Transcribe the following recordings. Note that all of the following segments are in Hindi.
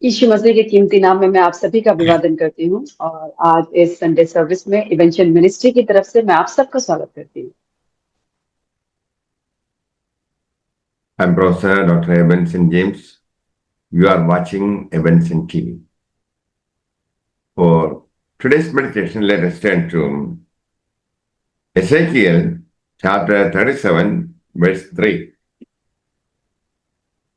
यीशु मसीह के कीमती नाम में मैं आप सभी का अभिवादन करती हूँ और आज इस संडे सर्विस में इवेंचुअल मिनिस्ट्री की तरफ से मैं आप सबका स्वागत करती हूँ। I'm Professor Dr. Ebenson James. You are watching Ebenson TV. For today's meditation, let us turn to Ezekiel chapter 37, verse 3.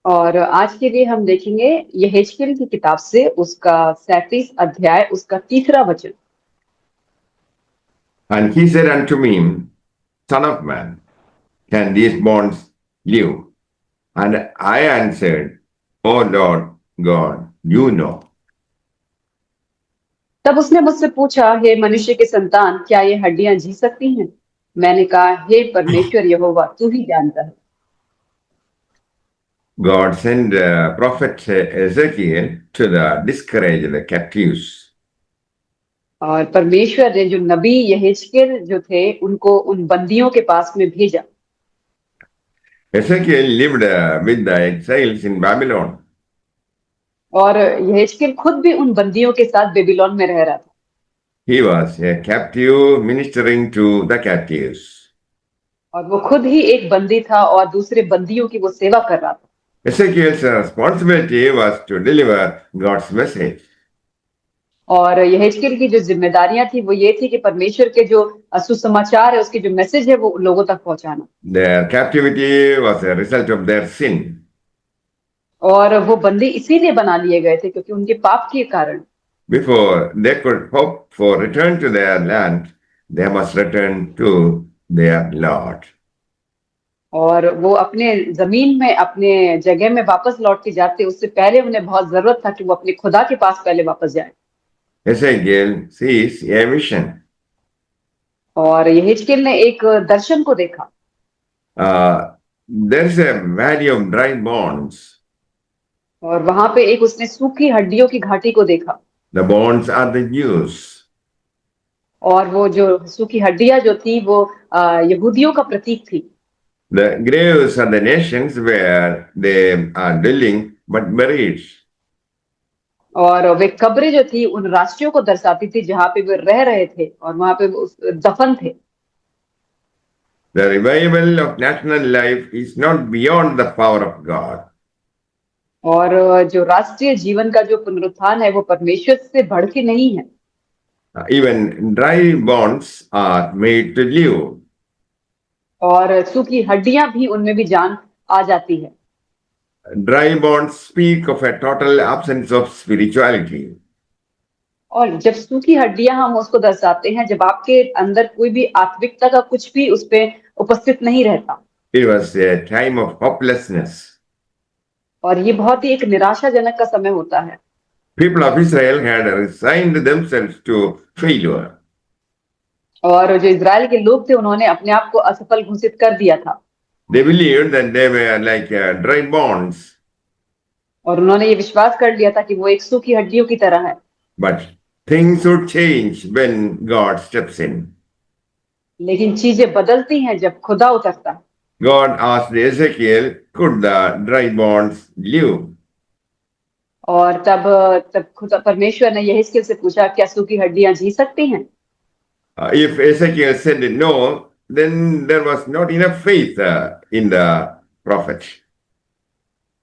और आज के लिए हम देखेंगे यहेजकेल की किताब से उसका 37 अध्याय उसका 3रा वचन। And he said unto me, Son of man, can these bones live? And I answered, O Lord God, you know. तब उसने मुझसे पूछा, हे मनुष्य के संतान, क्या ये हड्डियां जी सकती हैं? मैंने कहा, हे परमेश्वर यहोवा, तू ही जानता है। God sent prophet Ezekiel to the discouraged captives. और परमेश्वर ने जो नबी यहेजकेल जो थे उनको उन बंदियों के पास में भेजा। Ezekiel lived with the exiles in Babylon. और यहेजकेल खुद भी उन बंदियों के साथ बेबीलोन में रह रहा था। He was a captive ministering to the captives. और वो खुद ही एक बंदी था और दूसरे बंदियों की वो सेवा कर रहा था। Ezekiel's responsibility was to deliver God's message. और यहेजकेल की जो जिम्मेदारियां थी वो ये थी कि परमेश्वर के जो सुसमाचार है उसकी जो मैसेज है वो लोगों तक पहुंचाना। Their captivity was a result of their sin. और वो बंदी इसीलिए बना लिए गए थे क्योंकि उनके पाप के कारण। Before they could hope for return to their land, they must return to their Lord. और वो अपने जमीन में अपने जगह में वापस लौट के जाते उससे पहले उन्हें बहुत जरूरत था कि वो अपने खुदा के पास पहले वापस जाए। Ezekiel sees a vision. और यहेजकेल ने एक दर्शन को देखा। There's a valley of dry bones. और वहां पे एक उसने सूखी हड्डियों की घाटी को देखा। The bones are the Jews. और वो जो सूखी हड्डियां जो थी वो यहूदियों का प्रतीक थी। The graves are the nations where they are dwelling but buried. और वे कब्रें जो थी उन राष्ट्रों को दर्शाती थी जहां पे वे रह रहे थे और वहां पे दफन थे। The revival of national life is not beyond the power of God. और जो राष्ट्रीय जीवन का जो पुनरुत्थान है वो परमेश्वर से बढ़ के नहीं है। Even dry bones are made to live. और सूखी हड्डियां भी उनमें भी जान आ जाती है। Dry bones speak of a total absence of spirituality. और जब सूखी हड्डियां हम उसको दर्शाते हैं जब आपके अंदर कोई भी आत्मिकता का कुछ भी उस पे उपस्थित नहीं रहता। It was a time of hopelessness. और ये बहुत ही एक निराशाजनक का समय होता है। People of Israel had resigned themselves to failure. और जो इजराइल के लोग थे उन्होंने अपने आप को असफल घोषित कर दिया था। They believed that they were like dry bones. और उन्होंने ये विश्वास कर लिया था कि वो एक सूखी हड्डियों की तरह है। But things would change when God steps in. लेकिन चीजें बदलती हैं जब खुदा उतरता है। God asked Ezekiel, could the dry bones live? और तब खुदा परमेश्वर ने यहेजकेल से पूछा, क्या सूखी हड्डियां जी सकती हैं? If Ezekiel said no, then there was not enough faith in the prophet.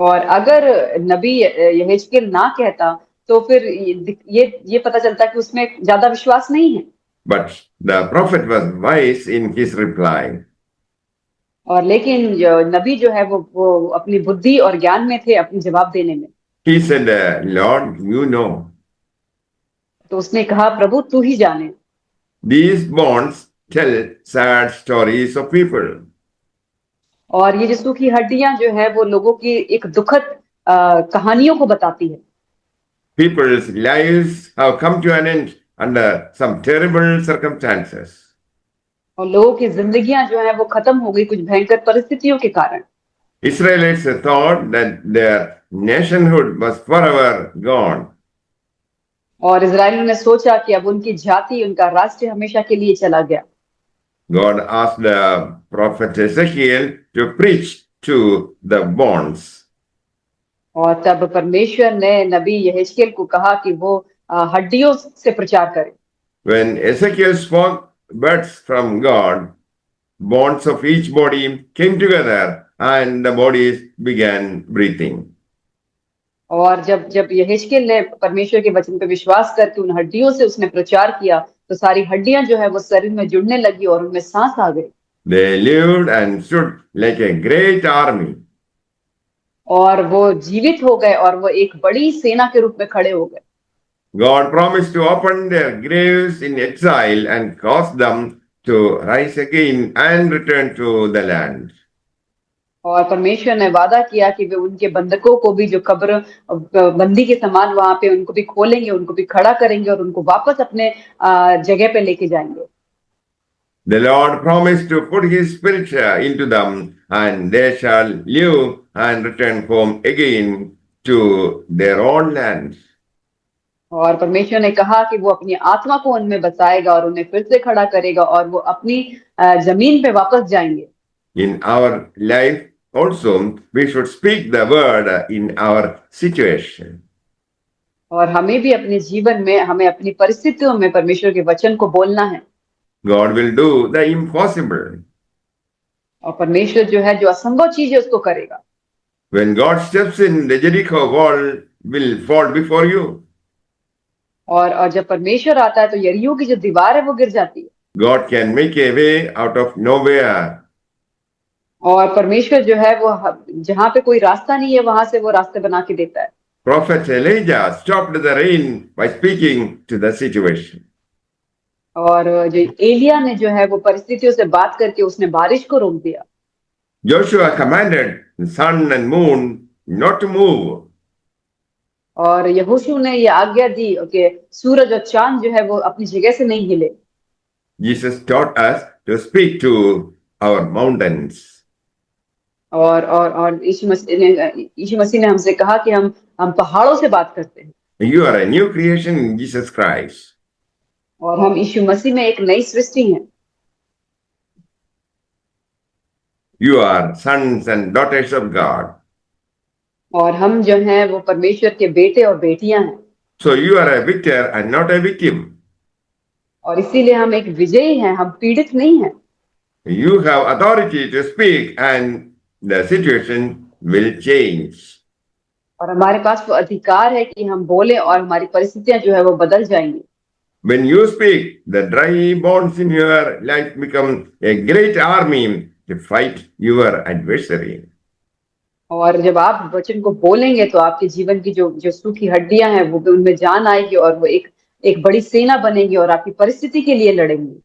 और अगर नबी यहेजकेल ना कहता तो फिर ये पता चलता कि उसमें ज्यादा विश्वास नहीं है। But the prophet was wise in his reply. और लेकिन नबी जो है वो अपनी बुद्धि और ज्ञान में थे अपनी जवाब देने में। He said, Lord, you know. तो उसने कहा, प्रभु तू ही जाने। These bones tell sad stories of people. और ये जो सूखी हड्डियां जो है वो लोगों की एक दुखद कहानियों को बताती है। People's lives have come to an end under some terrible circumstances. और लोगों की जिंदगियां जो है वो खत्म हो गई कुछ भयंकर परिस्थितियों के कारण। Israelites thought that their nationhood was forever gone. और इजरायलियों ने सोचा कि अब उनकी जाति उनका राष्ट्र हमेशा के लिए चला गया। God asked the prophet Ezekiel to preach to the bones. और तब परमेश्वर ने नबी यहेजकेल को कहा कि वो हड्डियों से प्रचार करे। When Ezekiel spoke words from God, bones of each body came together and the bodies began breathing. और जब जब यहेजकेल ने परमेश्वर के वचन पे विश्वास करके उन हड्डियों से उसने प्रचार किया, तो सारी हड्डियां जो है वो शरीर में जुड़ने लगी और उनमें सांस आ गई। They lived and stood like a great army. और वो जीवित हो गए और वो एक बड़ी सेना के रूप में खड़े हो गए। God promised to open their graves in exile and cause them to rise again and return to the land. और परमेश्वर ने वादा किया कि वे उनके बंधकों को भी जो कब्र बंदी के समान वहां पे उनको भी खोलेंगे, उनको भी खड़ा करेंगे और उनको वापस अपने जगह पे लेके जाएंगे। The Lord promised to put His Spirit into them, and they shall live and return home again to their own lands. और परमेश्वर ने कहा कि वो अपनी आत्मा को उनमें बसाएगा और उन्हें फिर से खड़ा करेगा और वो अपनी जमीन पे वापस जाएंगे। In our life also, we should speak the word in our situation. और हमें भी अपने जीवन में हमें अपनी परिस्थितियों में परमेश्वर के वचन को बोलना है। God will do the impossible. और परमेश्वर जो है जो असंभव चीज है उसको करेगा। When God steps in, the Jericho wall will fall before you. और जब परमेश्वर आता है तो यरीहो की जो दीवार है वो गिर जाती है। God can make a way out of nowhere. और परमेश्वर जो है वो जहाँ पे कोई रास्ता नहीं है वहां से वो रास्ते बना के देता है। Prophet Elijah stopped the rain by speaking to the situation. और जो एलिया ने जो है वो परिस्थितियों से बात करके उसने बारिश को रोक दिया। Joshua commanded the sun and moon not to move. और यहोशू ने ये आज्ञा दी कि सूरज और चांद जो है वो अपनी जगह से नहीं हिले। Jesus taught us to speak to our mountains. और यीशु मसीह ने हमसे कहा कि हम पहाड़ों से बात करते हैं। You are a new creation in Jesus Christ. और हम यीशु मसीह में एक नई सृष्टि हैं। You are sons and daughters of God. और हम जो हैं वो परमेश्वर के बेटे और बेटियां हैं। So you are a victor and not a victim. और इसीलिए हम एक विजयी हैं, हम पीड़ित नहीं हैं। You have authority to speak and the situation will change. और हमारे पास वो अधिकार है कि हम बोलें और हमारी परिस्थितियां जो है वो बदल जाएंगी। When you speak, the dry bones in your life become a great army to fight your adversary. और जब आप वचन को बोलेंगे तो आपके जीवन की जो जो सूखी हड्डियां हैं वो उनमें जान आएगी और वो एक बड़ी सेना बनेगी और आपकी परिस्थिति के लिए लड़ेंगी।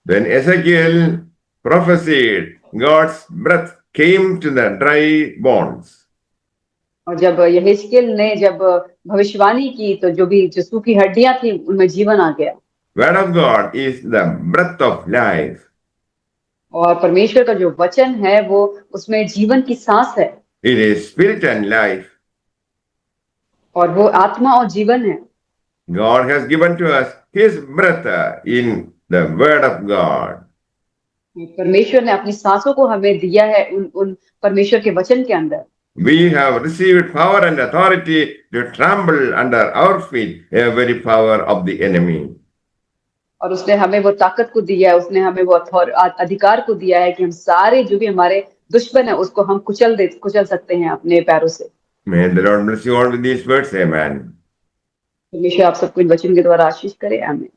When Ezekiel prophesied, God's breath came to the dry bones. और जब यहेजकेल ने जब भविष्यवाणी की तो जो सूखी हड्डियां थी उनमें जीवन आ गया। Word of God is the breath of life. और परमेश्वर का जो वचन है वो उसमें जीवन की सांस है। It is spirit and life. और वो आत्मा और जीवन है। God has given to us His breath in the Word of God. परमेश्वर ने अपनी सांसों को हमें दिया है उन परमेश्वर के वचन के अंदर। We have received power and authority to trample under our feet every power of the enemy. और उसने हमें वो ताकत को दिया है, उसने हमें वो अधिकार को दिया है कि हम सारे जो भी हमारे दुश्मन है उसको हम कुचल सकते हैं अपने पैरों से। May the Lord bless you all with these words. Amen. परमेश्वर आप सबको इन वचन के द्वारा आशीष करे। आमीन।